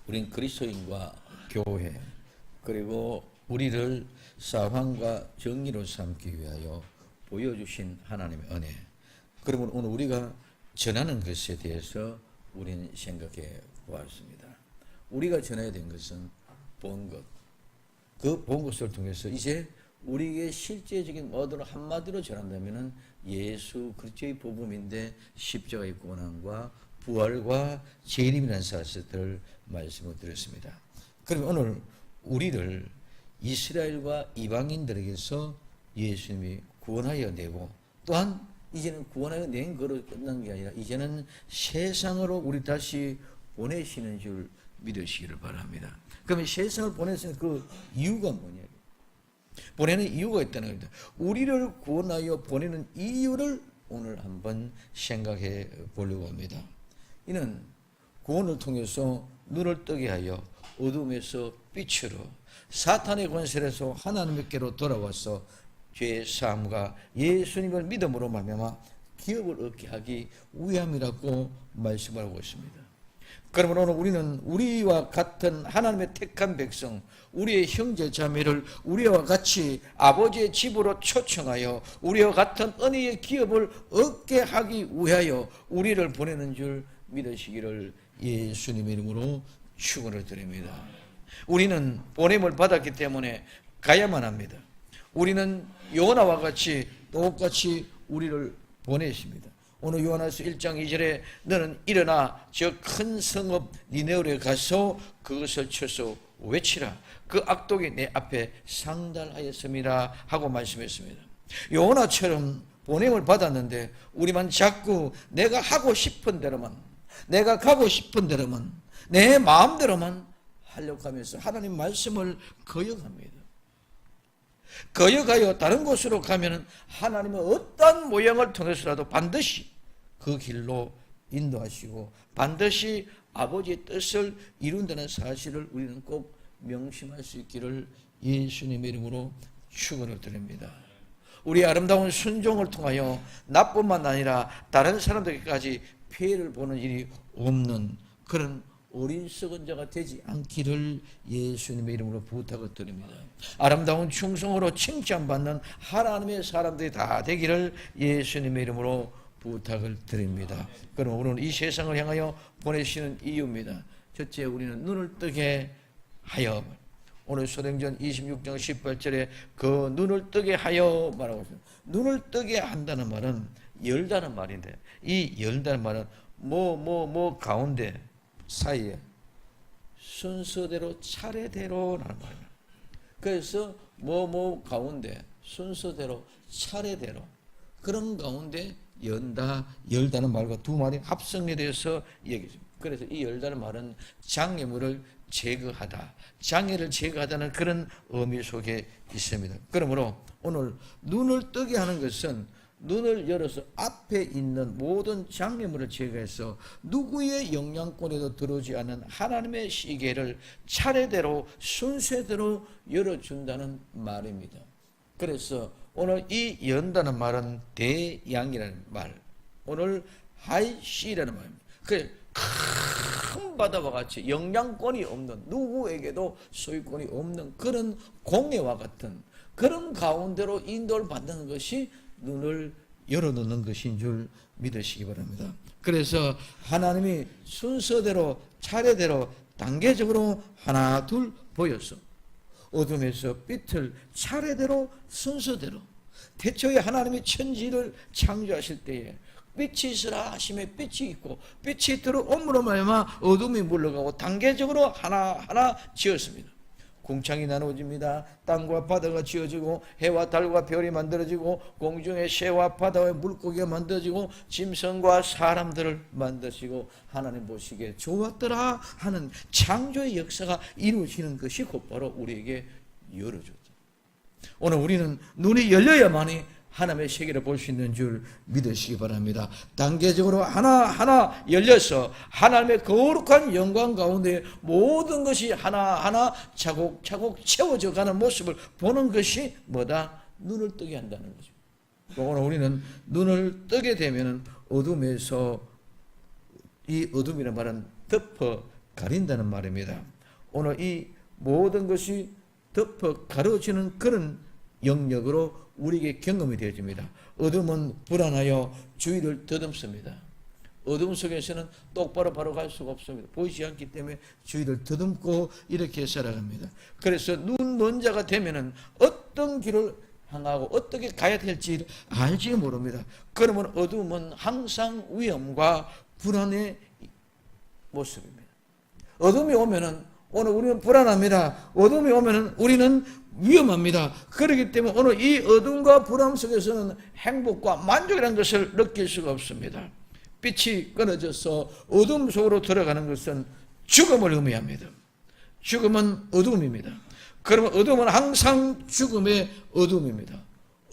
우린 그리스도인과 교회 그리고 우리를 사랑과 정의로 삼기 위하여 보여주신 하나님의 은혜. 그러면 오늘 우리가 전하는 것에 대해서 우리는 생각해 보았습니다. 우리가 전해야 된 것은 본 것. 그 본 것을 통해서 이제 우리에게 실제적인 어떤 한마디로 전한다면 예수 그리스도의 복음인데 십자가의 고난과 부활과 재림이라는 사실을 말씀을 드렸습니다. 그럼 오늘 우리를 이스라엘과 이방인들에게서 예수님이 구원하여 내고 또한 이제는 구원하여 낸 거로 끝난 게 아니라 이제는 세상으로 우리 다시 보내시는 줄 믿으시기를 바랍니다. 그러면 세상을 보내시는 그 이유가 뭐냐? 보내는 이유가 있다는 겁니다. 우리를 구원하여 보내는 이유를 오늘 한번 생각해 보려고 합니다. 이는 구원을 통해서 눈을 뜨게 하여 어둠에서 빛으로 사탄의 권세에서 하나님께로 돌아와서 죄의 사함과 예수님을 믿음으로 말미암아 기업을 얻게 하기 위함이라고 말씀하고 있습니다. 그러면 오늘 우리는 우리와 같은 하나님의 택한 백성, 우리의 형제 자매를 우리와 같이 아버지의 집으로 초청하여 우리와 같은 은혜의 기업을 얻게 하기 위하여 우리를 보내는 줄 믿으시기를 예수님의 이름으로 축원을 드립니다. 우리는 보냄을 받았기 때문에 가야만 합니다. 우리는 요나와 같이 똑같이 우리를 보내십니다. 오늘 요한일서 1장 2절에 너는 일어나 저 큰 성읍 니네웨에 가서 그것을 쳐서 외치라. 그 악독이 내 앞에 상달하였음이라 하고 말씀했습니다. 요나처럼 보냄을 받았는데 우리만 자꾸 내가 하고 싶은 대로만, 내가 가고 싶은 대로만, 내 마음대로만 하려고 하면서 하나님 말씀을 거역합니다. 거역하여 다른 곳으로 가면 하나님의 어떤 모양을 통해서라도 반드시 그 길로 인도하시고 반드시 아버지의 뜻을 이룬다는 사실을 우리는 꼭 명심할 수 있기를 예수님의 이름으로 축원을 드립니다. 우리 아름다운 순종을 통하여 나뿐만 아니라 다른 사람들에게까지 피해를 보는 일이 없는 그런 어리석은 자가 되지 않기를 예수님의 이름으로 부탁을 드립니다. 아름다운 충성으로 칭찬받는 하나님의 사람들이 다 되기를 예수님의 이름으로 부탁을 드립니다. 그럼 오늘 이 세상을 향하여 보내시는 이유입니다. 첫째, 우리는 눈을 뜨게 하여, 오늘 사도행전 26장 18절에 그 눈을 뜨게 하여 말하고 있습니다. 눈을 뜨게 한다는 말은 열다는 말인데 이 열다는 말은 가운데 사이에 순서대로 차례대로라는 말입니다. 그래서 가운데 순서대로 차례대로 그런 가운데 열다는 말과 두 말이 합성되어서 얘기합니다. 그래서 이 열다는 말은 장애물을 제거하다, 장애를 제거하다는 그런 의미 속에 있습니다. 그러므로 오늘 눈을 뜨게 하는 것은 눈을 열어서 앞에 있는 모든 장애물을 제거해서 누구의 영향권에도 들어오지 않는 하나님의 시계를 차례대로 순서대로 열어준다는 말입니다. 그래서 오늘 이 연다는 말은 대양이라는 말, 오늘 하이시라는 말입니다. 큰 바다와 같이 영향권이 없는, 누구에게도 소유권이 없는 그런 공예와 같은 그런 가운데로 인도를 받는 것이 눈을 열어놓는 것인 줄 믿으시기 바랍니다. 그래서 하나님이 순서대로 차례대로 단계적으로 하나 둘 보여서 어둠에서 빛을 차례대로 순서대로, 태초에 하나님이 천지를 창조하실 때에 빛이 있으라 하심에 빛이 있고 빛이 들어옴으로 말미암아 어둠이 물러가고 단계적으로 하나하나 지었습니다. 궁창이 나누어집니다. 땅과 바다가 지어지고 해와 달과 별이 만들어지고 공중의 새와 바다의 물고기가 만들어지고 짐승과 사람들을 만드시고 하나님 보시기에 좋았더라 하는 창조의 역사가 이루어지는 것이 곧바로 우리에게 열어줬죠. 오늘 우리는 눈이 열려야만이 하나님의 세계를 볼 수 있는 줄 믿으시기 바랍니다. 단계적으로 하나하나 열려서 하나님의 거룩한 영광 가운데 모든 것이 하나하나 차곡차곡 채워져 가는 모습을 보는 것이 뭐다? 눈을 뜨게 한다는 거죠. 오늘 우리는 눈을 뜨게 되면 어둠에서, 이 어둠이란 말은 덮어 가린다는 말입니다. 오늘 이 모든 것이 덮어 가려지는 그런 영역으로 우리에게 경험이 되어집니다. 어둠은 불안하여 주위를 더듬습니다. 어둠 속에서는 똑바로 바로 갈 수가 없습니다. 보이지 않기 때문에 주위를 더듬고 이렇게 살아갑니다. 그래서 눈 먼 자가 되면은 어떤 길을 향하고 어떻게 가야 될지 알지 모릅니다. 그러면 어둠은 항상 위험과 불안의 모습입니다. 어둠이 오면은 오늘 우리는 불안합니다. 어둠이 오면은 우리는 위험합니다. 그렇기 때문에 오늘 이 어둠과 불안 속에서는 행복과 만족이라는 것을 느낄 수가 없습니다. 빛이 끊어져서 어둠 속으로 들어가는 것은 죽음을 의미합니다. 죽음은 어둠입니다. 그러면 어둠은 항상 죽음의 어둠입니다.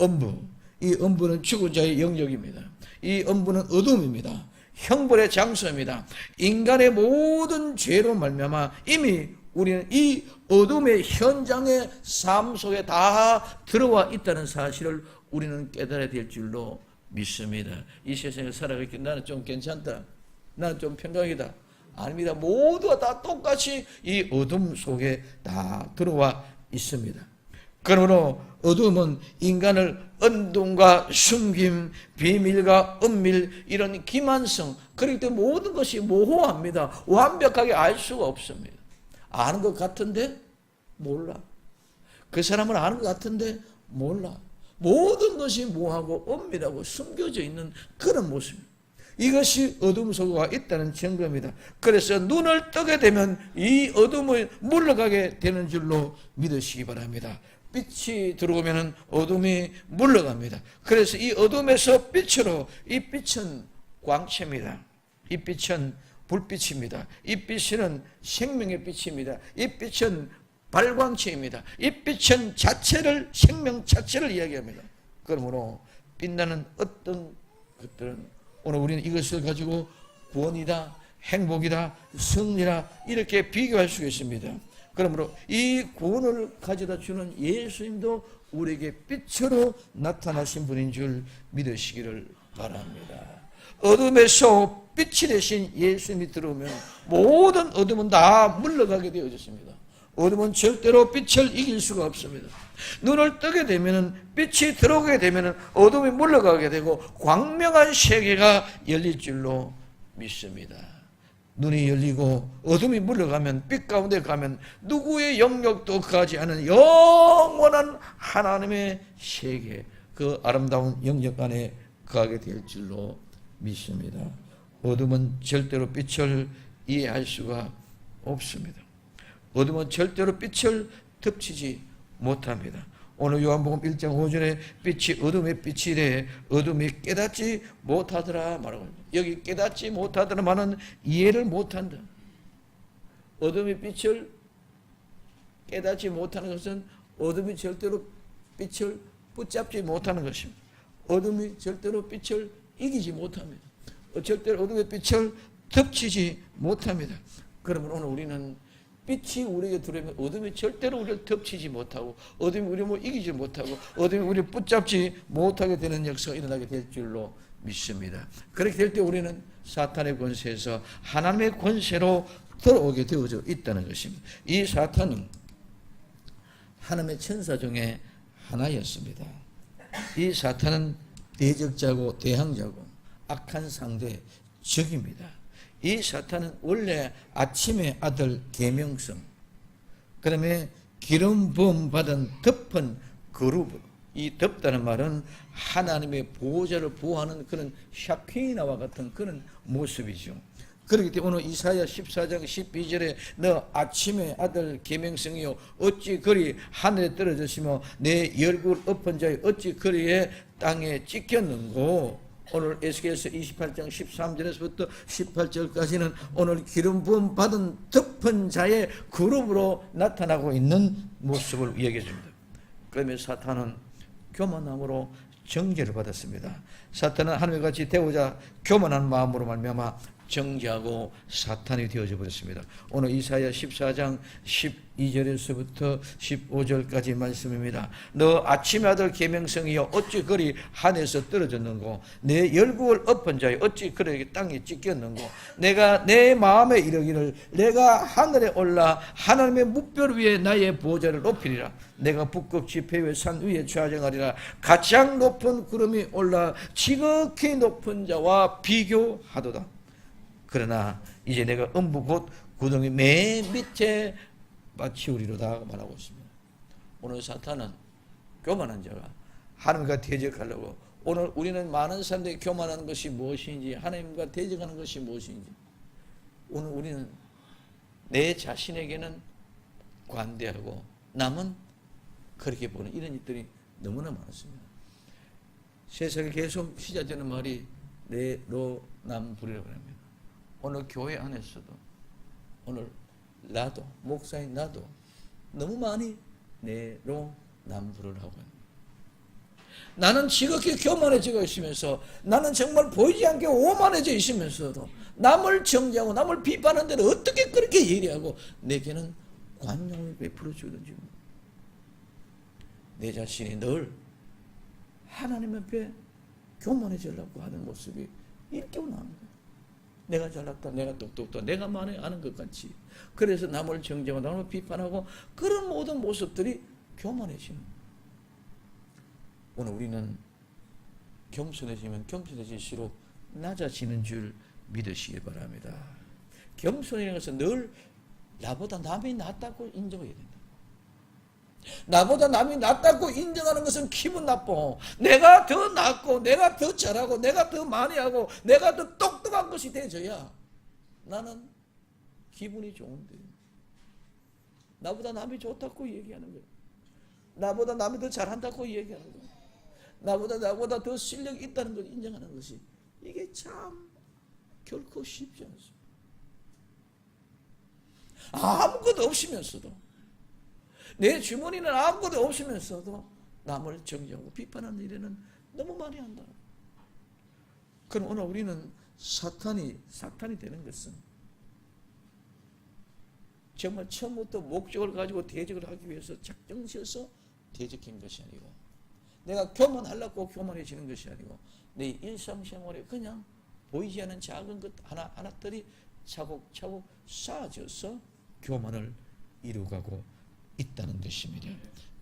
음부, 이 음부는 죽은 자의 영역입니다. 이 음부는 어둠입니다. 형벌의 장소입니다. 인간의 모든 죄로 말미암아 이미 우리는 이 어둠의 현장의 삶 속에 다 들어와 있다는 사실을 우리는 깨달아야 될 줄로 믿습니다. 이 세상에 살아가기 나는 좀 괜찮다, 나는 좀 평강이다. 아닙니다. 모두가 다 똑같이 이 어둠 속에 다 들어와 있습니다. 그러므로 어둠은 인간을 은둔과 숨김, 비밀과 은밀, 이런 기만성, 그렇기 때문에 모든 것이 모호합니다. 완벽하게 알 수가 없습니다. 아는 것 같은데 몰라. 그 사람은 아는 것 같은데 몰라. 모든 것이 모호하고 은밀하고 숨겨져 있는 그런 모습입니다. 이것이 어둠 속에 와 있다는 증거입니다. 그래서 눈을 뜨게 되면 이 어둠을 물러가게 되는 줄로 믿으시기 바랍니다. 빛이 들어오면 어둠이 물러갑니다. 그래서 이 어둠에서 빛으로, 이 빛은 광채입니다. 이 빛은 불빛입니다. 이 빛은 생명의 빛입니다. 이 빛은 발광체입니다. 이 빛은 자체를, 생명 자체를 이야기합니다. 그러므로 빛나는 어떤 것들은 오늘 우리는 이것을 가지고 구원이다, 행복이다, 승리다 이렇게 비교할 수 있습니다. 그러므로 이 구원을 가져다 주는 예수님도 우리에게 빛으로 나타나신 분인 줄 믿으시기를 바랍니다. 어둠에서 빛이 되신 예수님이 들어오면 모든 어둠은 다 물러가게 되어졌습니다. 어둠은 절대로 빛을 이길 수가 없습니다. 눈을 뜨게 되면, 빛이 들어오게 되면 어둠이 물러가게 되고 광명한 세계가 열릴 줄로 믿습니다. 눈이 열리고 어둠이 물러가면, 빛 가운데 가면 누구의 영역도 가지 않은 영원한 하나님의 세계, 그 아름다운 영역 안에 가게 될 줄로 믿습니다. 어둠은 절대로 빛을 이해할 수가 없습니다. 어둠은 절대로 빛을 덮치지 못합니다. 오늘 요한복음 1장 5절에 빛이 어둠의 빛이래 어둠이 깨닫지 못하더라 말하고, 여기 깨닫지 못하더라 말은 이해를 못한다. 어둠이 빛을 깨닫지 못하는 것은 어둠이 절대로 빛을 붙잡지 못하는 것입니다. 어둠이 절대로 빛을 이기지 못합니다. 절대로 어둠의 빛을 덮치지 못합니다. 그러면 오늘 우리는 빛이 우리에게 들어오면 어둠이 절대로 우리를 덮치지 못하고 어둠이 우리를 이기지 못하고 어둠이 우리를 붙잡지 못하게 되는 역사가 일어나게 될 줄로 믿습니다. 그렇게 될 때 우리는 사탄의 권세에서 하나님의 권세로 들어오게 되어져 있다는 것입니다. 이 사탄은 하나님의 천사 중에 하나였습니다. 이 사탄은 대적자고 대항자고 악한 상대, 적입니다. 이 사탄은 원래 아침의 아들 계명성, 그다음에 기름 부음 받은 덮은 그룹, 이 덮다는 말은 하나님의 보호자를 보호하는 그런 샤퀴나와 같은 그런 모습이죠. 그렇기 때문에 오늘 이사야 14장 12절에 너 아침의 아들 계명성이요 어찌 그리 하늘에 떨어졌으며 내 얼굴 엎은 자여 어찌 그리에 땅에 찍혔는고. 오늘 에스겔서 28장 13절에서부터 18절까지는 오늘 기름 부음 받은 덮은 자의 그룹으로 나타나고 있는 모습을 이야기해 줍니다. 그러면 사탄은 교만함으로 정죄를 받았습니다. 사탄은 하늘과 같이 되고자 교만한 마음으로 말미암아 정죄하고 사탄이 되어져 버렸습니다. 오늘 이사야 14장 12절에서부터 15절까지 말씀입니다. 너 아침의 아들 계명성이여 어찌 그리 하늘에서 떨어졌는고 내 열국을 엎은 자여 어찌 그렇게 땅에 찢겼는고 내가 내 마음에 이르기를 내가 하늘에 올라 하나님의 뭇별 위에 나의 보좌를 높이리라. 내가 북극 지폐 산 위에 좌정하리라. 가장 높은 구름이 올라 지극히 높은 자와 비교하도다. 그러나 이제 내가 음부 곧 구덩이 맨 밑에 맞추리로다 말하고 있습니다. 오늘 사탄은 교만한 자가 하나님과 대적하려고, 오늘 우리는 많은 사람들이 교만하는 것이 무엇인지, 하나님과 대적하는 것이 무엇인지, 오늘 우리는 내 자신에게는 관대하고 남은 그렇게 보는 이런 일들이 너무나 많습니다. 세상에 계속 시작되는 말이 내로 남불이라고 합니다. 오늘 교회 안에서도, 오늘 나도, 목사인 나도 너무 많이 내로 남불을 하고 있습니다. 나는 지극히 교만해져 있으면서, 나는 정말 보이지 않게 오만해져 있으면서도 남을 정죄하고 남을 비판하는 데는 어떻게 그렇게 예리하고 내게는 관용을 베풀어 주는지, 내 자신이 늘 하나님 앞에 교만해지려고 하는 모습이 일깨워 나오는 거예요. 내가 잘났다, 내가 똑똑하다, 내가 많이 아는 것 같이, 그래서 남을 정죄하고 남을 비판하고 그런 모든 모습들이 교만해지는 거예요. 오늘 우리는 겸손해지면 겸손해질수록 낮아지는 줄 믿으시기 바랍니다. 겸손이라는 것은 늘 나보다 남이 낫다고 인정해야 된다. 나보다 남이 낫다고 인정하는 것은 기분 나빠. 내가 더 낫고 내가 더 잘하고 내가 더 많이 하고 내가 더 똑똑한 것이 되어져야 나는 기분이 좋은데, 나보다 남이 좋다고 얘기하는 거예요. 나보다 남이 더 잘한다고 얘기하는 거예요. 나보다 더 실력이 있다는 걸 인정하는 것이, 이게 참 결코 쉽지 않습니다. 아무것도 없으면서도, 내 주머니는 아무것도 없으면서도 남을 정죄하고 비판하는 일에는 너무 많이 한다. 그럼 오늘 우리는 사탄이 되는 것은 정말 처음부터 목적을 가지고 대적을 하기 위해서 작정 지어서 대적한 것이 아니고, 내가 교만하려고 교만해지는 것이 아니고, 내 일상생활에 그냥 보이지 않는 작은 것 하나들이 차곡차곡 쌓아져서 교만을 이루어가고 있다는 것입니다.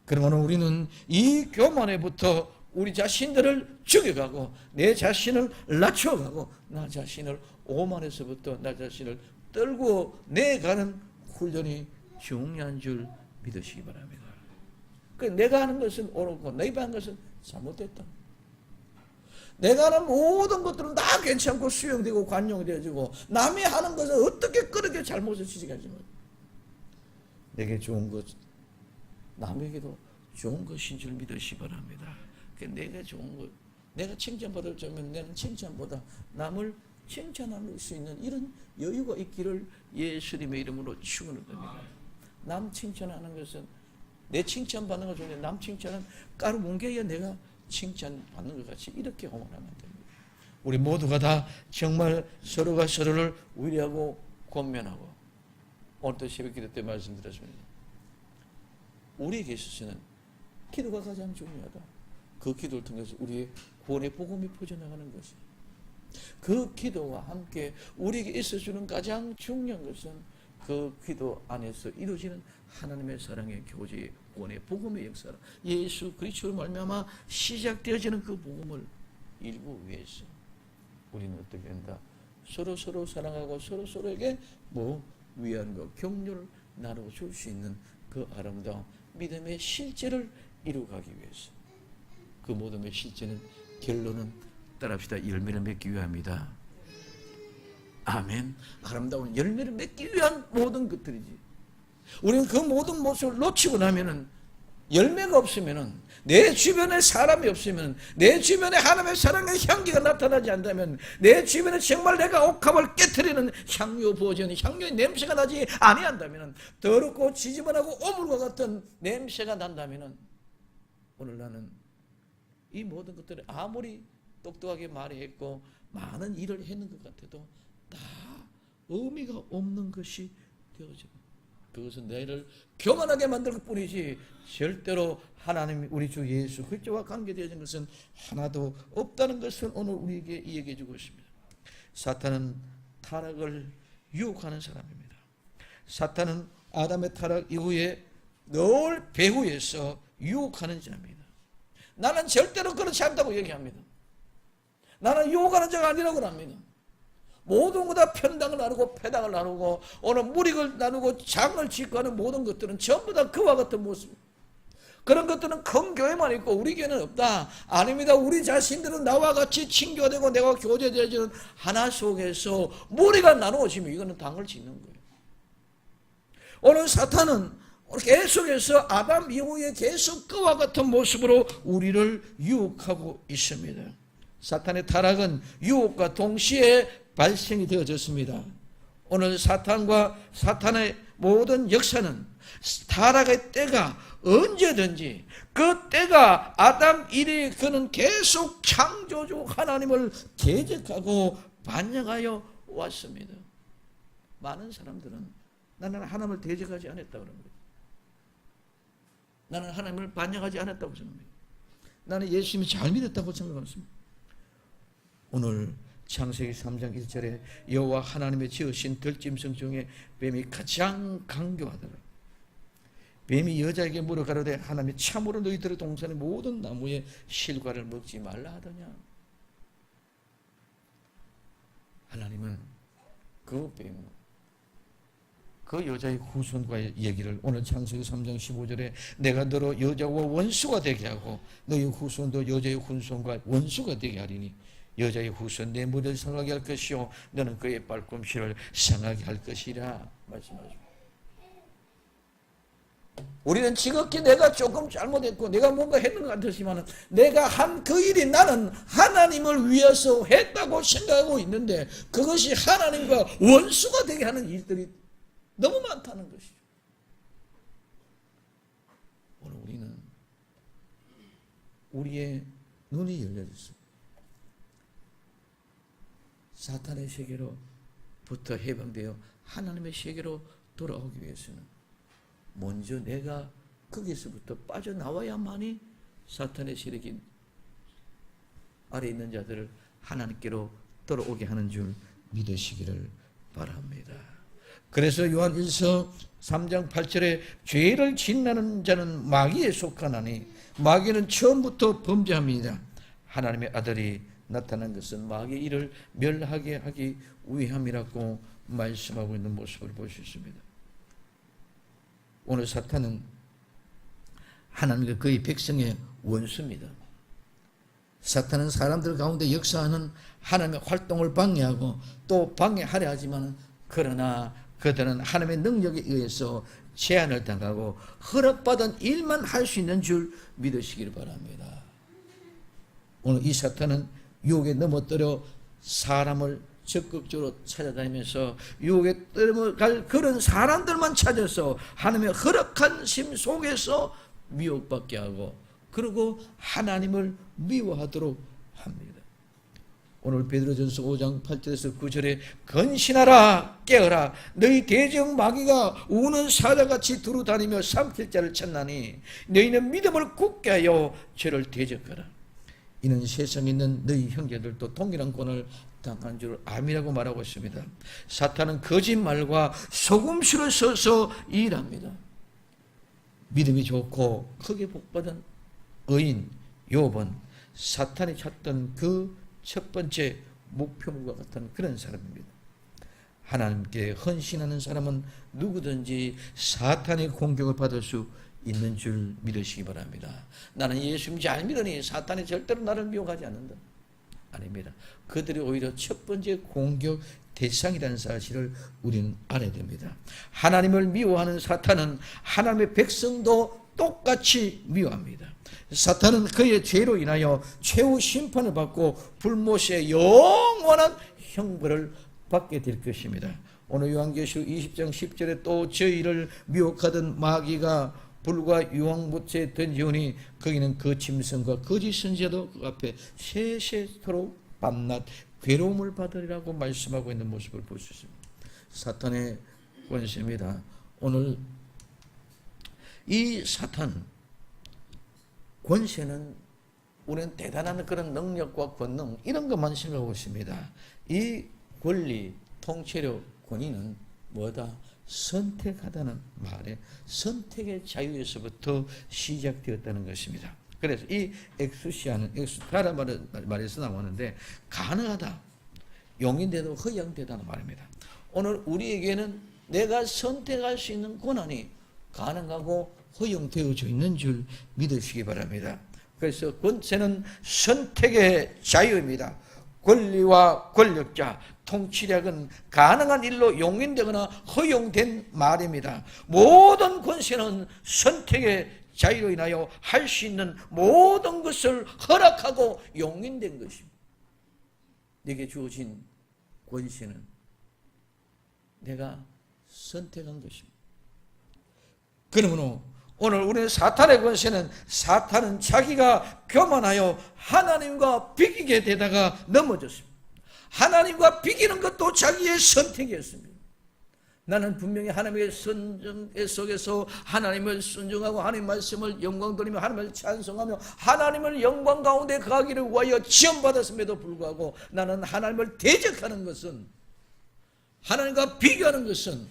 그러면 우리는 이 교만에부터 우리 자신들을 죽여가고 내 자신을 낮춰가고 나 자신을 오만에서부터 나 자신을 떨고 내가는 훈련이 중요한 줄 믿으시기 바랍니다. 내가 하는 것은 옳고 내가 하는 것은 잘못됐다. 내가 하는 모든 것들은 다 괜찮고 수용되고 관용되어지고, 남이 하는 것은 어떻게 그렇게 잘못을 지적하지만 내게 좋은 것, 남에게도 좋은 것인 줄 믿으시기 바랍니다. 내가 좋은 것, 내가 칭찬받을 점은 내는 칭찬보다 남을 칭찬할 수 있는 이런 여유가 있기를 예수님의 이름으로 축원합니다. 남 칭찬하는 것은, 내 칭찬받는 것 중에 남 칭찬은 까루 뭉개야 내가 칭찬받는 것 같이 이렇게 오만하면 됩니다. 우리 모두가 다 정말 서로가 서로를 위로하고 권면하고, 오늘도 새벽 기도 때 말씀드렸습니다. 우리에게 있어서는 기도가 가장 중요하다. 그 기도를 통해서 우리의 구원의 복음이 퍼져나가는 것이, 그 기도와 함께 우리에게 있어주는 가장 중요한 것은 그 기도 안에서 이루어지는 하나님의 사랑의 교제의 구원의 복음의 역사라, 예수 그리스도로 말미암아 시작되어지는 그 복음을 이루기 위해서 우리는 어떻게 한다? 서로 사랑하고 서로에게 위안과 격려를 나눠줄 수 있는 그 아름다운 믿음의 실제를 이루어가기 위해서, 그 모든 실제는 결론은 따라합시다. 열매를 맺기 위함이다. 아멘. 아름다운 열매를 맺기 위한 모든 것들이지. 우리는 그 모든 모습을 놓치고 나면은, 열매가 없으면은, 내 주변에 사람이 없으면, 내 주변에 하나님의 사랑의 향기가 나타나지 않다면, 내 주변에 정말 내가 옥합을 깨트리는 향유 부어지는 향유의 냄새가 나지 아니한다면, 더럽고 지저분하고 오물과 같은 냄새가 난다면, 오늘 나는 이 모든 것들을 아무리 똑똑하게 말했고 많은 일을 했는 것 같아도 다 의미가 없는 것이 되어져. 그것은 너희를 교만하게 만들 것뿐이지 절대로 하나님 우리 주 예수 그리스도와 관계되어진 것은 하나도 없다는 것을 오늘 우리에게 이야기해 주고 있습니다. 사탄은 타락을 유혹하는 사람입니다. 사탄은 아담의 타락 이후에 늘 배후에서 유혹하는 자입니다. 나는 절대로 그렇지 않다고 얘기합니다. 나는 유혹하는 자가 아니라고 합니다. 모든 거 다 편당을 나누고 패당을 나누고 오늘 무익을 나누고 장을 짓고 하는 모든 것들은 전부 다 그와 같은 모습입니다. 그런 것들은 큰 교회만 있고 우리 교회는 없다. 아닙니다. 우리 자신들은 나와 같이 친교가 되고 내가 교제되어지는 하나 속에서 무리가 나누어지면 이거는 당을 짓는 거예요. 오늘 사탄은 계속해서 아담 이후에 계속 그와 같은 모습으로 우리를 유혹하고 있습니다. 사탄의 타락은 유혹과 동시에 발생이 되어졌습니다. 오늘 사탄과 사탄의 모든 역사는 타락의 때가 언제든지 그 때가 아담 이래 그는 계속 창조주 하나님을 대적하고 반역하여 왔습니다. 많은 사람들은 나는 하나님을 대적하지 않았다고 합니다. 나는 하나님을 반역하지 않았다고 생각합니다. 나는 예수님을 잘 믿었다고 생각합니다. 오늘 창세기 3장 1절에 여호와 하나님의 지으신 들짐승 중에 뱀이 가장 강교하더라. 뱀이 여자에게 물어 가로되 하나님이 참으로 너희들의 동산의 모든 나무의 실과를 먹지 말라 하더냐. 하나님은 그 뱀, 그 여자의 후손과의 얘기를 오늘 창세기 3장 15절에 내가 너로 여자와 원수가 되게 하고 너희 후손도 여자의 후손과 원수가 되게 하리니 여자의 후손 내 무리를 상하게 할 것이요 너는 그의 발꿈치를 상하게 할 것이라 말씀하십니다. 우리는 지극히 내가 조금 잘못했고 내가 뭔가 했는 것 같았지만 내가 한 그 일이 나는 하나님을 위해서 했다고 생각하고 있는데 그것이 하나님과 원수가 되게 하는 일들이 너무 많다는 것이죠. 오늘 우리는 우리의 눈이 열려졌습니다. 사탄의 세계로부터 해방되어 하나님의 세계로 돌아오기 위해서는 먼저 내가 거기서부터 빠져나와야만이 사탄의 세력인 아래 있는 자들을 하나님께로 돌아오게 하는 줄 믿으시기를 바랍니다. 그래서 요한 1서 3장 8절에 죄를 짓나는 자는 마귀에 속하나니 마귀는 처음부터 범죄합니다. 하나님의 아들이 나타난 것은 마귀의 일을 멸하게 하기 위함이라고 말씀하고 있는 모습을 볼 수 있습니다. 오늘 사탄은 하나님과 그의 백성의 원수입니다. 사탄은 사람들 가운데 역사하는 하나님의 활동을 방해하고 또 방해하려 하지만 그러나 그들은 하나님의 능력에 의해서 제한을 당하고 허락받은 일만 할 수 있는 줄 믿으시길 바랍니다. 오늘 이 사탄은 유혹에 넘어뜨려 사람을 적극적으로 찾아다니면서 유혹에 넘어갈 그런 사람들만 찾아서 하나님의 허락한 심 속에서 미혹받게 하고 그리고 하나님을 미워하도록 합니다. 오늘 베드로전서 5장 8절에서 9절에 건신하라 깨어라 너희 대적 마귀가 우는 사자같이 두루다니며 삼킬 자를 찾나니 너희는 믿음을 굳게 하여 죄를 대적하라. 이는 세상에 있는 너희 형제들도 동일한 권을 당한 줄 암이라고 말하고 있습니다. 사탄은 거짓말과 속임수를 써서 일합니다. 믿음이 좋고 크게 복받은 의인 욥은 사탄이 찾던 그 첫 번째 목표물과 같은 그런 사람입니다. 하나님께 헌신하는 사람은 누구든지 사탄의 공격을 받을 수 있는 줄 믿으시기 바랍니다. 나는 예수님 잘 믿으니 사탄이 절대로 나를 미혹하지 않는다. 아닙니다. 그들이 오히려 첫 번째 공격 대상이라는 사실을 우리는 알아야 됩니다. 하나님을 미워하는 사탄은 하나님의 백성도 똑같이 미워합니다. 사탄은 그의 죄로 인하여 최후 심판을 받고 불못의 영원한 형벌을 받게 될 것입니다. 오늘 요한계시록 20장 10절에 또 저희를 미혹하던 마귀가 불과 유황못에 던지오니 거기는 그 짐승과 거짓 선지자도 그 앞에 세세토록 밤낮 괴로움을 받으리라고 말씀하고 있는 모습을 볼 수 있습니다. 사탄의 권세입니다. 오늘 이 사탄 권세는 우리는 대단한 그런 능력과 권능 이런 것만 생각하고 있습니다. 이 권리, 통치력, 권위는 뭐다? 선택하다는 말에 선택의 자유에서부터 시작되었다는 것입니다. 그래서 이 엑수시아는 엑스트라라는 말에서 나오는데 가능하다, 용인돼도 허용되다는 말입니다. 오늘 우리에게는 내가 선택할 수 있는 권한이 가능하고 허용되어져 있는 줄 믿으시기 바랍니다. 그래서 권세는 선택의 자유입니다. 권리와 권력자, 통치력은 가능한 일로 용인되거나 허용된 말입니다. 모든 권세는 선택의 자유로 인하여 할 수 있는 모든 것을 허락하고 용인된 것입니다. 내게 주어진 권세는 내가 선택한 것입니다. 그러므로 오늘 우리는 사탄의 권세는 사탄은 자기가 교만하여 하나님과 비기게 되다가 넘어졌습니다. 하나님과 비기는 것도 자기의 선택이었습니다. 나는 분명히 하나님의 선정 속에서 하나님을 순종하고 하나님 말씀을 영광 돌리며 하나님을 찬송하며 하나님을 영광 가운데 거하기를 위하여 지원받았음에도 불구하고 나는 하나님을 대적하는 것은, 하나님과 비교하는 것은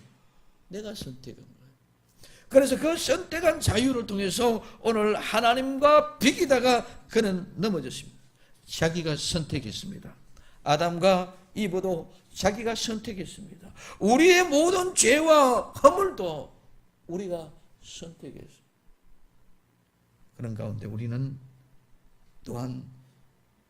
내가 선택한 거예요. 그래서 그 선택한 자유를 통해서 오늘 하나님과 비기다가 그는 넘어졌습니다. 자기가 선택했습니다. 아담과 이브도 자기가 선택했습니다. 우리의 모든 죄와 허물도 우리가 선택했습니다. 그런 가운데 우리는 또한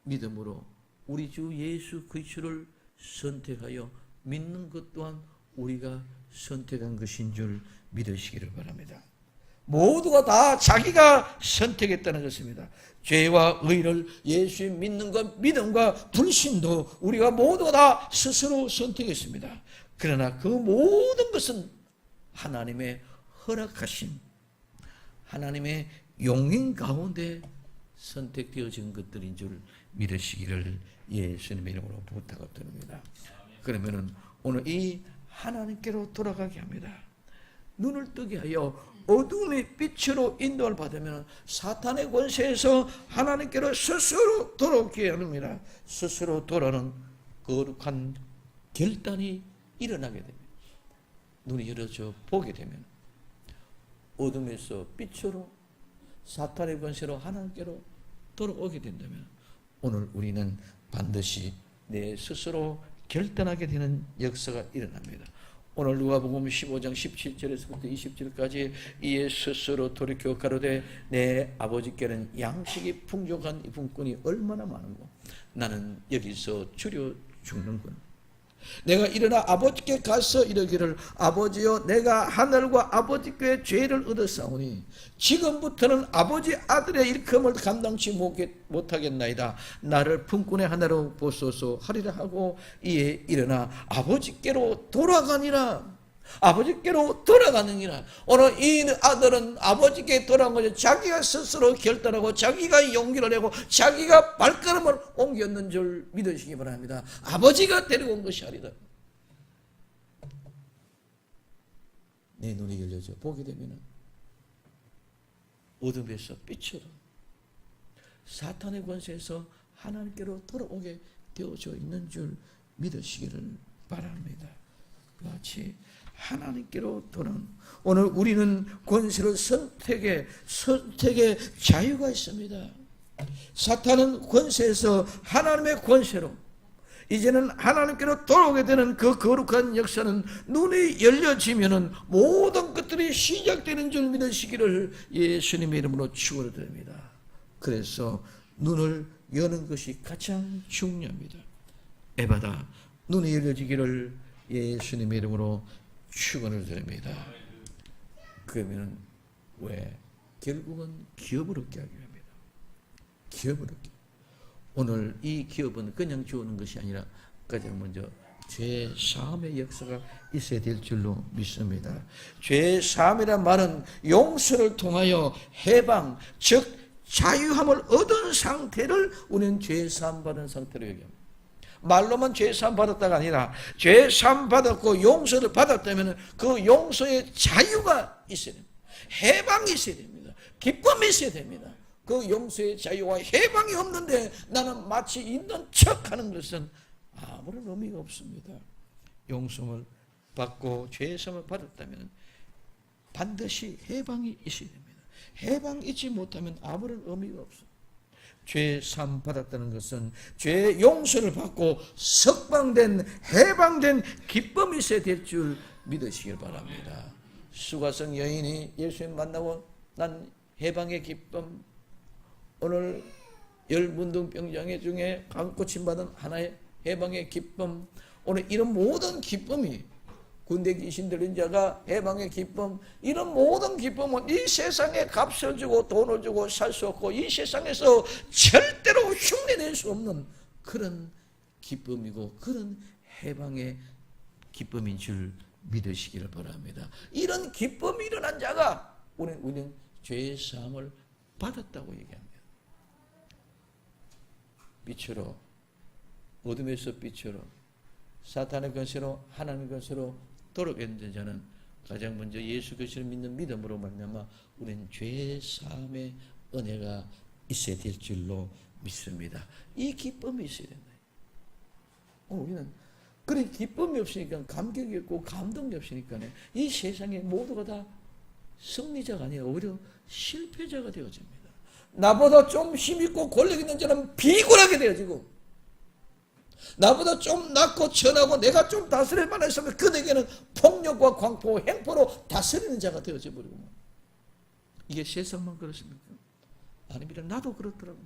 믿음으로 우리 주 예수 그리스도를 선택하여 믿는 것 또한 우리가 선택한 것인 줄 믿으시기를 바랍니다. 모두가 다 자기가 선택했다는 것입니다. 죄와 의를 예수의 믿는 것, 믿음과 불신도 우리가 모두가 다 스스로 선택했습니다. 그러나 그 모든 것은 하나님의 허락하신, 하나님의 용인 가운데 선택되어진 것들인 줄 믿으시기를 예수님의 이름으로 부탁을 드립니다. 그러면은 오늘 이 하나님께로 돌아가게 합니다. 눈을 뜨게 하여 어둠의 빛으로 인도를 받으면 사탄의 권세에서 하나님께로 스스로 돌아오게 합니다. 스스로 돌아오는 거룩한 결단이 일어나게 됩니다. 눈이 열어져 보게 되면 어둠에서 빛으로 사탄의 권세로 하나님께로 돌아오게 된다면 오늘 우리는 반드시 내 스스로 결단하게 되는 역사가 일어납니다. 오늘 누가복음 15장 17절에서부터 20절까지 이에 스스로 돌이켜 가로되 내 아버지께는 양식이 풍족한 이 분꾼이 얼마나 많은고 나는 여기서 줄여 죽는군. 내가 일어나 아버지께 가서 이르기를 아버지여 내가 하늘과 아버지께 죄를 얻었사오니 지금부터는 아버지 아들의 일컴을 감당치 못하겠나이다. 나를 품꾼의 하나로 보소서 하리라 하고 이에 일어나 아버지께로 돌아가니라. 아버지께로 돌아가느니라. 오늘 이 아들은 아버지께 돌아간 것을 자기가 스스로 결단하고 자기가 용기를 내고 자기가 발걸음을 옮겼는 줄 믿으시기 바랍니다. 아버지가 데리고 온 것이 아니다. 내 눈이 열려져 보게 되면 어둠에서 빛으로 사탄의 권세에서 하나님께로 돌아오게 되어져 있는 줄 믿으시기를 바랍니다. 같이 하나님께로 돌아오는, 오늘 우리는 권세로 선택의 자유가 있습니다. 사탄은 권세에서 하나님의 권세로 이제는 하나님께로 돌아오게 되는 그 거룩한 역사는 눈이 열려지면은 모든 것들이 시작되는 줄 믿으시기를 예수님의 이름으로 축원드립니다. 그래서 눈을 여는 것이 가장 중요합니다. 에바다, 눈이 열려지기를 예수님의 이름으로 축원을 드립니다. 그러면 왜? 결국은 기업을 얻게 하기 위함이다. 기업을 얻게. 오늘 이 기업은 그냥 주어는 것이 아니라 가장 먼저 죄 사함의 역사가 있어야 될 줄로 믿습니다. 죄 사함이란 말은 용서를 통하여 해방, 즉 자유함을 얻은 상태를 우리는 죄 사함 받은 상태로 얘기합니다. 말로만 죄사함 받았다가 아니라 죄사함 받았고 용서를 받았다면 그 용서의 자유가 있어야 됩니다. 해방이 있어야 됩니다. 기쁨이 있어야 됩니다. 그 용서의 자유와 해방이 없는데 나는 마치 있는 척하는 것은 아무런 의미가 없습니다. 용서를 받고 죄사함을 받았다면 반드시 해방이 있어야 됩니다. 해방이 있지 못하면 아무런 의미가 없어요. 죄 사함 받았다는 것은 죄 용서를 받고 석방된 해방된 기쁨이 있어야 될 줄 믿으시길 바랍니다. 수가성 여인이 예수님 만나고 난 해방의 기쁨, 오늘 열문둥병장애 중에 강고침받은 하나의 해방의 기쁨, 오늘 이런 모든 기쁨이 군대 귀신 들린 자가 해방의 기쁨, 이런 모든 기쁨은 이 세상에 값을 주고 돈을 주고 살 수 없고 이 세상에서 절대로 흉내낼 수 없는 그런 기쁨이고 그런 해방의 기쁨인 줄 믿으시기를 바랍니다. 이런 기쁨이 일어난 자가 우리는 죄의 사함을 받았다고 얘기합니다. 빛으로, 어둠에서 빛으로, 사탄의 것으로 하나님의 것으로 돌아가는 자는 가장 먼저 예수 그리스도를 믿는 믿음으로 말미암아 우리는 죄 사함의 은혜가 있어야 될 줄로 믿습니다. 이 기쁨이 있어야 된다. 우리는 그런 기쁨이 없으니까 감격이 없고 감동이 없으니까 이 세상에 모두가 다 승리자가 아니라 오히려 실패자가 되어집니다. 나보다 좀 힘있고 권력 있는 자는 비굴하게 되어지고 나보다 좀 낫고 천하고 내가 좀 다스릴 만했으면 그에게는 폭력과 광포, 행포로 다스리는 자가 되어져 버리고 이게 세상만 그렇습니까? 아닙니다. 나도 그렇더라고요.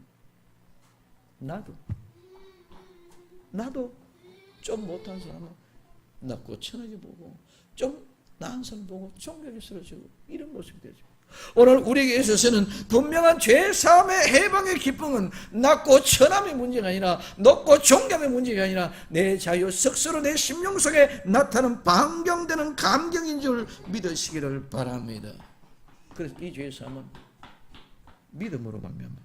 나도 좀 못한 사람은 낫고 천하게 보고 좀 나은 사람 보고 존경이 쓰러지고 이런 모습이 되죠. 오늘 우리에게 있어서는 분명한 죄사함의 해방의 기쁨은 낮고 천함의 문제가 아니라 높고 존경의 문제가 아니라 내 자유 스스로 내 심령 속에 나타나는 반경되는 감격인 줄 믿으시기를 바랍니다. 그래서 이 죄사함은 믿음으로 말미암아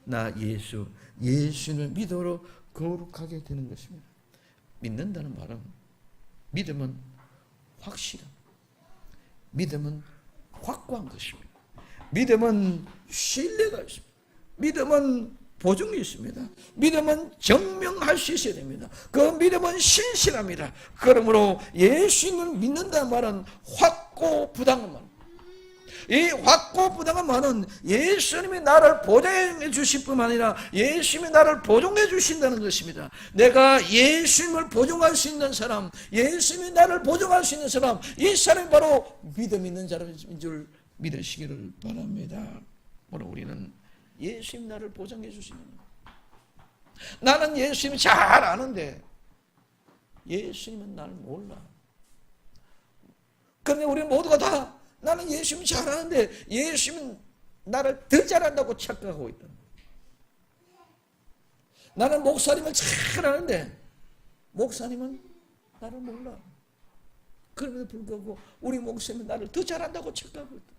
나 예수를 믿음으로 거룩하게 되는 것입니다. 믿는다는 말은 믿음은 확실함, 믿음은 확고한 것입니다. 믿음은 신뢰가 있습니다. 믿음은 보증이 있습니다. 믿음은 증명할 수 있어야 됩니다. 그 믿음은 신실합니다. 그러므로 예수님을 믿는다는 말은 확고부당한 말. 이 확고부당한 말은 예수님이 나를 보장해 주실 뿐만 아니라 예수님이 나를 보존해 주신다는 것입니다. 내가 예수님을 보존할 수 있는 사람, 예수님이 나를 보존할 수 있는 사람, 이 사람이 바로 믿음 있는 사람인 줄 믿으시기를 바랍니다. 오늘 우리는 예수님 나를 보존해 주시는, 나는 예수님 잘 아는데 예수님은 나를 몰라. 그런데 우리 모두가 다 나는 예수님 잘 아는데 예수님은 나를 더 잘한다고 착각하고 있다. 나는 목사님을 잘 아는데 목사님은 나를 몰라. 그럼에도 불구하고 우리 목사님은 나를 더 잘한다고 착각하고 있다.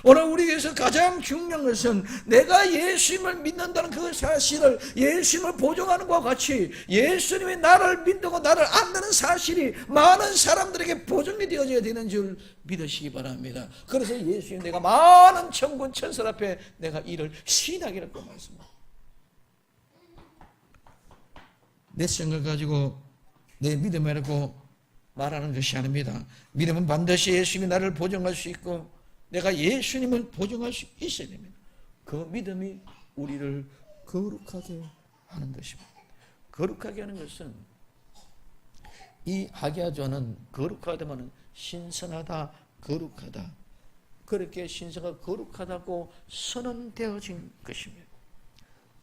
오늘 우리에게서 가장 중요한 것은 내가 예수님을 믿는다는 그 사실을, 예수님을 보존하는 것과 같이 예수님이 나를 믿고 나를 안다는 사실이 많은 사람들에게 보존이 되어져야 되는 줄 믿으시기 바랍니다. 그래서 예수님, 내가 많은 천군 천사 앞에 내가 이를 시인하기라고 말씀합니다. 내 생각을 가지고 내 믿음이라고 말하는 것이 아닙니다. 믿음은 반드시 예수님이 나를 보존할 수 있고 내가 예수님을 보증할 수 있어야 됩니다. 그 믿음이 우리를 거룩하게 하는 것입니다. 거룩하게 하는 것은 이 하게아조는 거룩하다면 신성하다, 거룩하다. 그렇게 신성하고 거룩하다고 선언되어진 것입니다.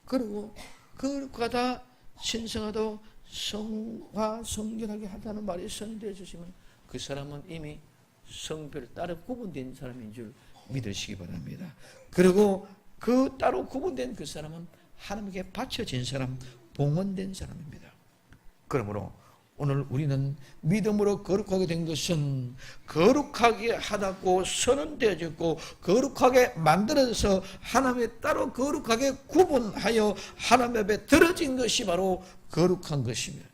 그리고 거룩하다, 신성하다, 성화, 성결하게 하다는 말이 선언되어 주시면 그 사람은 이미 성별을 따로 구분된 사람인 줄 믿으시기 바랍니다. 그리고 그 따로 구분된 그 사람은 하나님께 바쳐진 사람, 봉헌된 사람입니다. 그러므로 오늘 우리는 믿음으로 거룩하게 된 것은 거룩하게 하다고 선언되어졌고 거룩하게 만들어서 하나님의 따로 거룩하게 구분하여 하나님 앞에 들어진 것이 바로 거룩한 것입니다.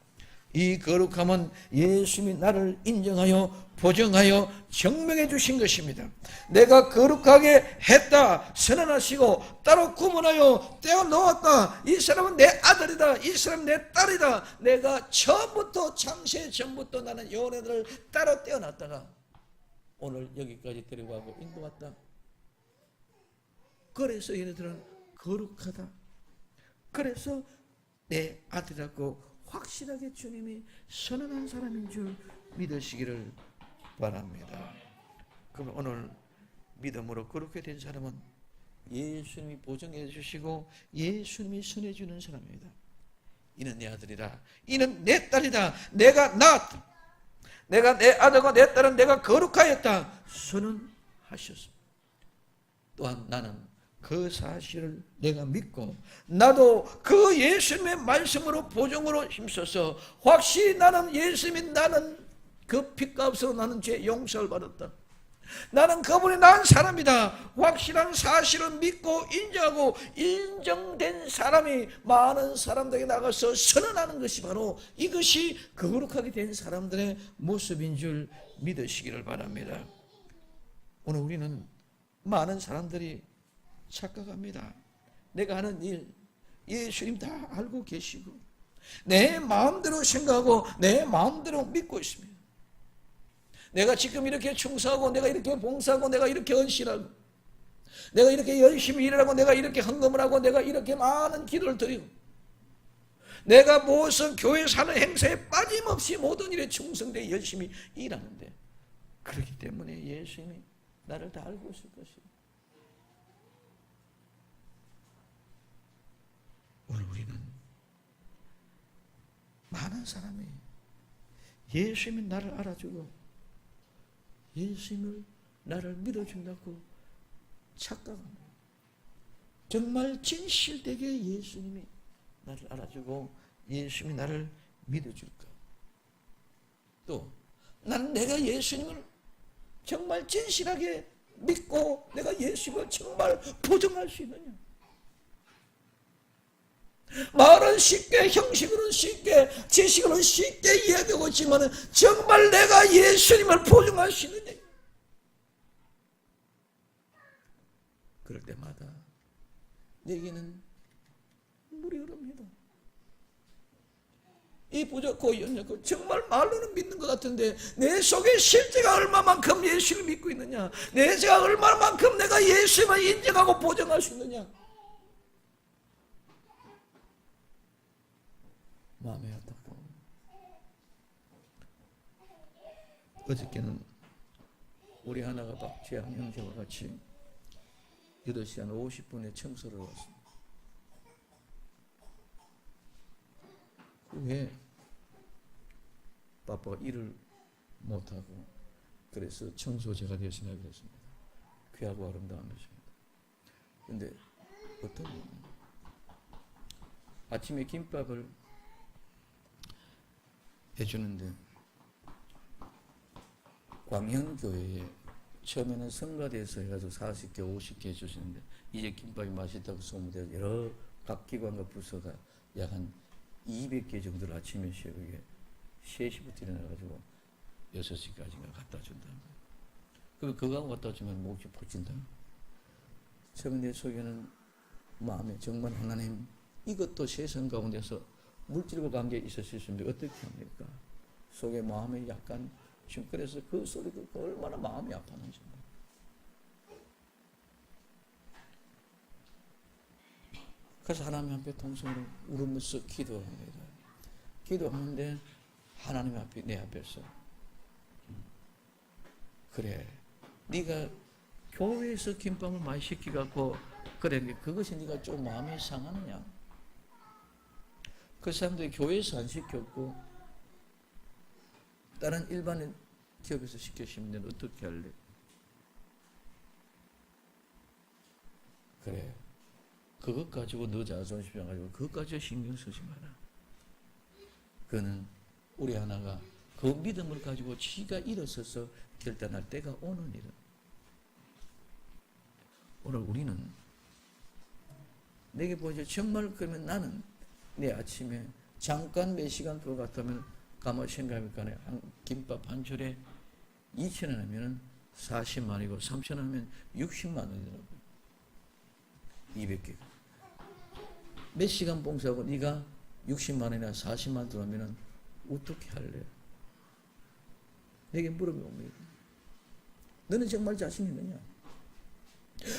이 거룩함은 예수님이 나를 인정하여 보정하여 증명해 주신 것입니다. 내가 거룩하게 했다 선언하시고 따로 구분하여 떼어 놓았다. 이 사람은 내 아들이다. 이 사람은 내 딸이다. 내가 처음부터 창세 전부터 나는 요네들을 따로 떼어놨다가 오늘 여기까지 데려가고 인도했다. 그래서 얘네들은 거룩하다. 그래서 내 아들이라고 확실하게 주님이 선언한 사람인 줄 믿으시기를 바랍니다. 그럼 오늘 믿음으로 그렇게 된 사람은 예수님이 보증해 주시고 예수님이 선해 주는 사람입니다. 이는 내 아들이라. 이는 내 딸이다. 내가 낳았다. 내가 내 아들과 내 딸은 내가 거룩하였다. 선언하셨습니다. 또한 나는 그 사실을 내가 믿고 나도 그 예수님의 말씀으로 보증으로 힘써서 확실히 나는 예수님이 나는 그 핏값으로 나는 죄 용서를 받았다. 나는 그분이 난 사람이다. 확실한 사실을 믿고 인정하고 인정된 사람이 많은 사람들에게 나가서 선언하는 것이 바로 이것이 거룩하게 된 사람들의 모습인 줄 믿으시기를 바랍니다. 오늘 우리는 많은 사람들이 착각합니다. 내가 하는 일 예수님 다 알고 계시고 내 마음대로 생각하고 내 마음대로 믿고 있습니다. 내가 지금 이렇게 충성하고 내가 이렇게 봉사하고 내가 이렇게 헌신하고 내가 이렇게 열심히 일하고 내가 이렇게 헌금을 하고 내가 이렇게 많은 기도를 드리고 내가 무엇은 교회 사는 행사에 빠짐없이 모든 일에 충성되어 열심히 일하는데 그렇기 때문에 예수님이 나를 다 알고 있을 것입니다. 오늘 우리는 많은 사람이 예수님이 나를 알아주고 예수님을 나를 믿어준다고 착각합니다. 정말 진실되게 예수님이 나를 알아주고 예수님이 나를 믿어줄까? 또 나는 내가 예수님을 정말 진실하게 믿고 내가 예수님을 정말 보증할 수 있느냐? 말은 쉽게 형식으로는 쉽게 지식으로는 쉽게 이야기하고 있지만 정말 내가 예수님을 보증할 수 있느냐? 그럴 때마다 내게는 물이 흐릅니다. 이 부족고 연약고 정말 말로는 믿는 것 같은데 내 속에 실제가 얼마만큼 예수를 믿고 있느냐? 내 제가 얼마만큼 내가 예수님을 인정하고 보증할 수 있느냐? 마음이 아팠고 어저께는 우리 하나가 박재양 형제와 같이 8시 한 50분에 청소를 왔습니다. 그 후에 바빠가 일을 못하고 그래서 청소 제가 대신하게 됐습니다. 귀하고 아름다운 것입니다. 그런데 어떤 아침에 김밥을 해주는데 광현교회에 처음에는 성가대에서 해가지고 40개 50개 해주시는데 이제 김밥이 맛있다고 소문되어 여러 각 기관과 부서가 약 한 200개 정도를 아침에 새벽에 3시부터 일어나가지고 6시까지가 갖다 준다. 그럼 그거 갖다 주면 목이 퍼진다. 처음에 내 속에는 마음에 정말 하나님 이것도 세상 가운데서 물질과 관계에 있을 수 있는데 어떻게 합니까? 속에 마음이 약간 지금 그래서 그 소리 듣고 얼마나 마음이 아팠는지. 그래서 하나님 앞에 통성으로 울으면서 기도합니다. 기도하는데 하나님 앞에 내 앞에서 그래 네가 교회에서 김밥을 많이 시키갖고 그래 그것이 네가 좀 마음이 상하느냐? 그 사람들이 교회에서 안 시켰고 다른 일반 기업에서 시켰으면 어떻게 할래? 그래 그것 가지고 너 자존심 가지고 그것 가지고 신경 쓰지 마라. 그거는 우리 하나가 그 믿음을 가지고 지가 일어서서 결단할 때가 오느니라. 오늘 우리는 내게 보죠. 정말 그러면 나는 내 아침에 잠깐 몇 시간 그거 같으면 가만 생각해보니까 한 김밥 한 줄에 2,000원 하면 40만이고 3,000원 하면 60만 원이더라고요. 200개. 몇 시간 봉사하고 네가 60만 원이나 40만 원 들어오면 어떻게 할래? 내게 물어봅니다. 너는 정말 자신 있느냐?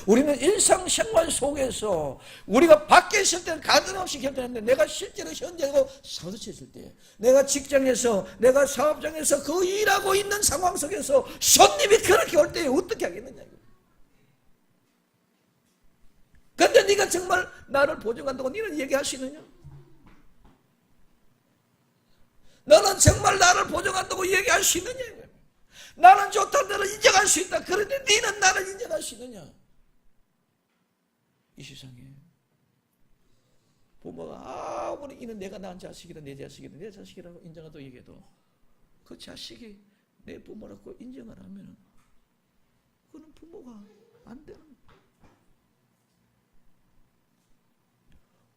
우리는 일상생활 속에서 우리가 밖에 있을 때는 가등없이 결단했는데 내가 실제로 현재고 사무실에 때 내가 직장에서 내가 사업장에서 그 일하고 있는 상황 속에서 손님이 그렇게 올 때 어떻게 하겠느냐. 그런데 네가 정말 나를 보증한다고 너는 얘기할 수 있느냐? 너는 정말 나를 보증한다고 얘기할 수 있느냐? 나는 좋다, 너를 인정할 수 있다. 그런데 너는 나를 인정할 수 있느냐? 이 세상에 부모가 아무리 이는 내가 낳은 자식이다, 내 자식이다, 내 자식이라고 인정하도 얘기해도 그 자식이 내 부모라고 인정을 하면 그는 부모가 안 되는 거야.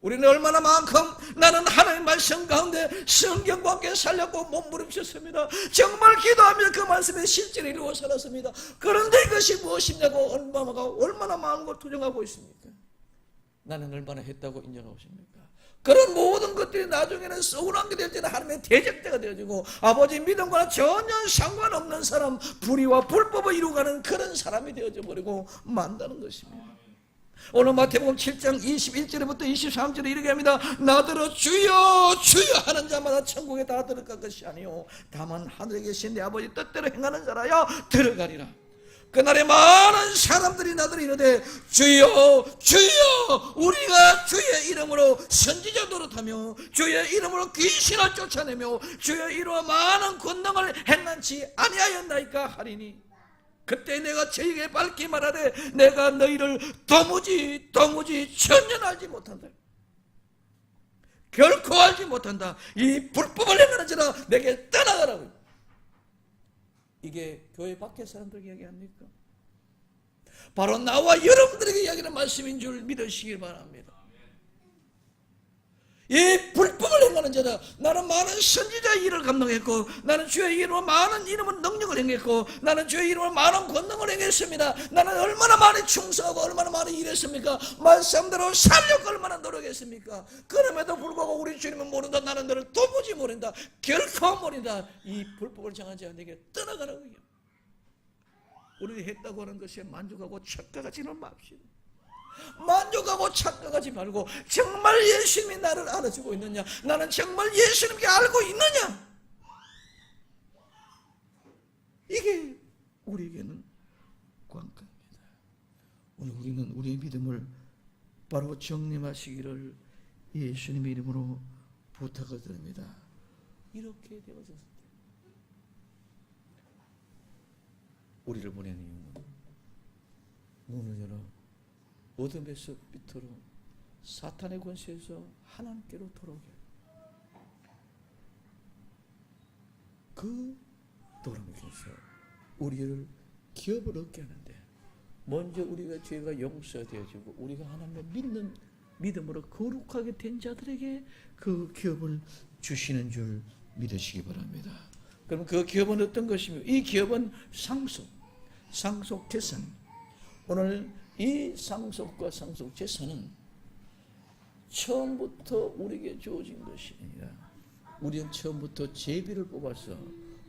우리는 얼마나 만큼 나는 하나님의 말씀 가운데 성경과 함께 살렸고 몸부림쳤습니다. 정말 기도하며 그 말씀에 실제로 이루어 살았습니다. 그런데 이것이 무엇이냐고 얼마나 마음을 투정하고 있습니까? 나는 얼마나 했다고 인정하고 있습니까? 그런 모든 것들이 나중에는 서운한 게 될 때는 하나님의 대적자가 되어지고 아버지 믿음과는 전혀 상관없는 사람, 불의와 불법을 이루어가는 그런 사람이 되어져 버리고 만다는 것입니다. 오늘 마태복음 7장 21절부터 23절에 이렇게 합니다. 나더러 주여 주여 하는 자마다 천국에 다 들어갈 것이 아니요 다만 하늘에 계신 내 아버지 뜻대로 행하는 자라야 들어가리라. 그날에 많은 사람들이 나더러 이르되 주여 주여 우리가 주의 이름으로 선지자 노릇하며 주의 이름으로 귀신을 쫓아내며 주의 이름으로 많은 권능을 행한지 아니하였나이까 하리니 그때 내가 저에게 밝히 말하되 내가 너희를 도무지 전혀 알지 못한다. 결코 알지 못한다. 이 불법을 행하는 자라 내게 떠나가라고. 이게 교회 밖에 사람들 이야기합니까? 바로 나와 여러분들에게 이야기하는 말씀인 줄 믿으시길 바랍니다. 이 불법을 행하는 자다. 나는 많은 선지자의 일을 감당했고 나는 주의 이름으로 많은 이름은 능력을 행했고 나는 주의 이름으로 많은 권능을 행했습니다. 나는 얼마나 많이 충성하고 얼마나 많이 일했습니까? 말씀대로 살려고 얼마나 노력했습니까? 그럼에도 불구하고 우리 주님은 모른다. 나는 너를 도무지 모른다. 결코 모른다. 이 불법을 정한 자가 내게 떠나가라고 해요. 우리가 했다고 하는 것에 만족하고 착각하지는 맙시다. 만족하고 착각하지 말고 정말 예수님이 나를 알아주고 있느냐, 나는 정말 예수님께 알고 있느냐, 이게 우리에게는 관건입니다. 오늘 우리는 우리의 믿음을 바로 정림하시기를 예수님의 이름으로 부탁을 드립니다. 이렇게 되어졌을 때 우리를 보내는 이유는 문을 열어 어둠에서 빛으로 사탄의 권세에서 하나님께로 돌아오게 그 돌아오면서 우리를 기업을 얻게 하는데 먼저 우리가 죄가 용서되어지고 우리가 하나님을 믿는 믿음으로 거룩하게 된 자들에게 그 기업을 주시는 줄 믿으시기 바랍니다. 그럼 그 기업은 어떤 것이며 이 기업은 상속 재산. 오늘 이 상속과 상속 재산은 처음부터 우리에게 주어진 것이 아니라 우리는 처음부터 제비를 뽑아서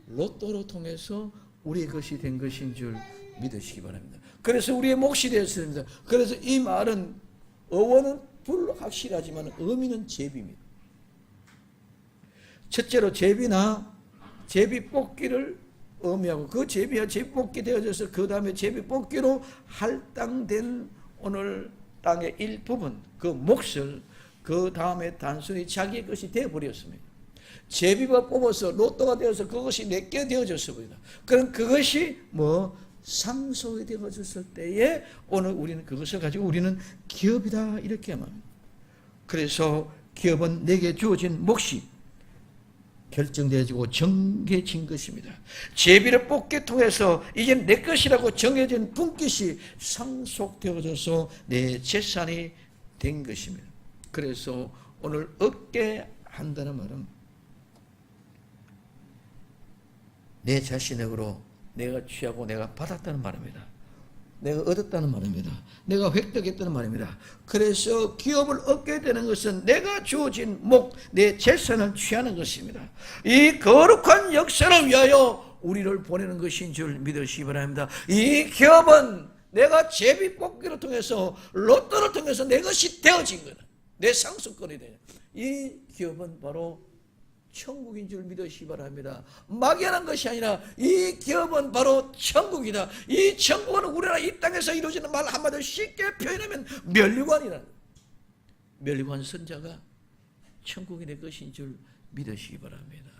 로또로 통해서 우리의 것이 된 것인 줄 믿으시기 바랍니다. 그래서 우리의 몫이 되었습니다. 그래서 이 말은 어원은 불확실하지만 의미는 제비입니다. 첫째로 제비나 제비 뽑기를 의미하고 그 제비와 제비 뽑기 되어져서 그 다음에 제비 뽑기로 할당된 오늘 땅의 일부분 그 몫을 그 다음에 단순히 자기의 것이 되어버렸습니다. 제비가 뽑아서 로또가 되어서 그것이 내게 되어졌습니다. 그럼 그것이 상속이 되어졌을 때에 오늘 우리는 그것을 가지고 우리는 기업이다 이렇게 말합니다. 그래서 기업은 내게 주어진 몫이 결정되어지고 정해진 것입니다. 제비를 뽑기 통해서 이제 내 것이라고 정해진 분깃이 상속되어져서 내 재산이 된 것입니다. 그래서 오늘 얻게 한다는 말은 내 자신에게로 내가 취하고 내가 받았다는 말입니다. 내가 얻었다는 말입니다. 내가 획득했다는 말입니다. 그래서 기업을 얻게 되는 것은 내가 주어진 내 재산을 취하는 것입니다. 이 거룩한 역사를 위하여 우리를 보내는 것인 줄 믿으시기 바랍니다. 이 기업은 내가 제비 뽑기를 통해서 로또를 통해서 내 것이 되어진 거다. 내 상속권이 되냐. 이 기업은 바로 천국인 줄 믿으시기 바랍니다. 막연한 것이 아니라 이 기업은 바로 천국이다. 이 천국은 우리나라 이 땅에서 이루어지는 말 한마디로 쉽게 표현하면 면류관이라는 거예요. 면류관 선자가 천국이 내 것인 줄 믿으시기 바랍니다.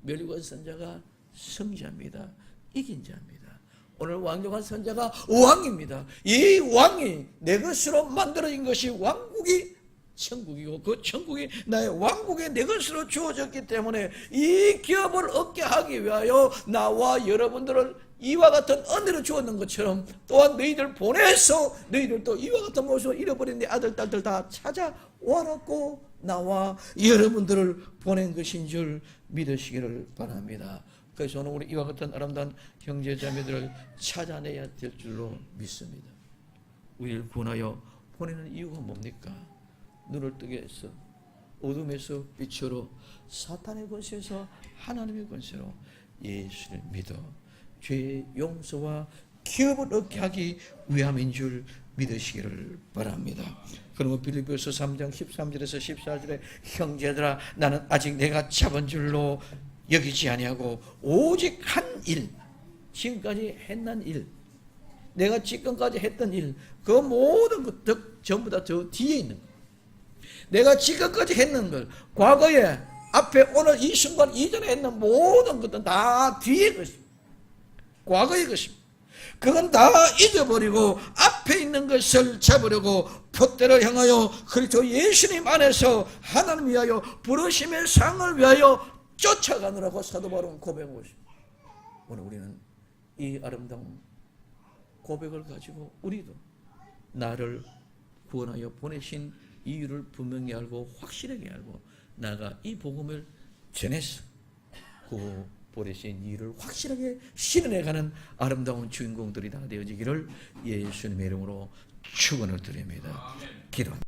면류관 선자가 성자입니다. 이긴 자입니다. 오늘 왕정한 선자가 왕입니다. 이 왕이 내 것으로 만들어진 것이 왕국이 천국이고 그 천국이 나의 왕국의 내 것으로 주어졌기 때문에 이 기업을 얻게 하기 위하여 나와 여러분들을 이와 같은 은혜를 주었는 것처럼 또한 너희들 보내서 너희들도 이와 같은 모습을 잃어버린 내 아들 딸들 다 찾아와라고 나와 여러분들을 보낸 것인 줄 믿으시기를 바랍니다. 그래서 오늘 우리 이와 같은 아름다운 형제자매들을 찾아내야 될 줄로 믿습니다. 우리를 구원하여 보내는 이유가 뭡니까? 눈을 뜨게 해서 어둠에서 빛으로 사탄의 권세에서 하나님의 권세로 예수를 믿어 죄의 용서와 기업을 얻게 하기 위함인 줄 믿으시기를 바랍니다. 그러면 빌립보서 3장 13절에서 14절에 형제들아 나는 아직 내가 잡은 줄로 여기지 아니하고 오직 한 일, 지금까지 했는 일, 내가 지금까지 했던 일, 그 모든 것 전부 다 저 뒤에 있는 것, 내가 지금까지 했는 것, 과거에 앞에 오늘 이 순간 이전에 했는 모든 것은 다 뒤의 것입니다. 과거의 것입니다. 그건 다 잊어버리고 앞에 있는 것을 잡으려고 푯대를 향하여 그리스도 예수님 안에서 하나님 위하여 부르심의 상을 위하여 쫓아가느라고 사도 바울은 고백하고 있습니다. 오늘 우리는 이 아름다운 고백을 가지고 우리도 나를 구원하여 보내신 이유를 분명히 알고 확실하게 알고 나가 이 복음을 전해서 그 보내신 이유를 확실하게 실현해가는 아름다운 주인공들이 다 되어지기를 예수님의 이름으로 축원을 드립니다. 기도.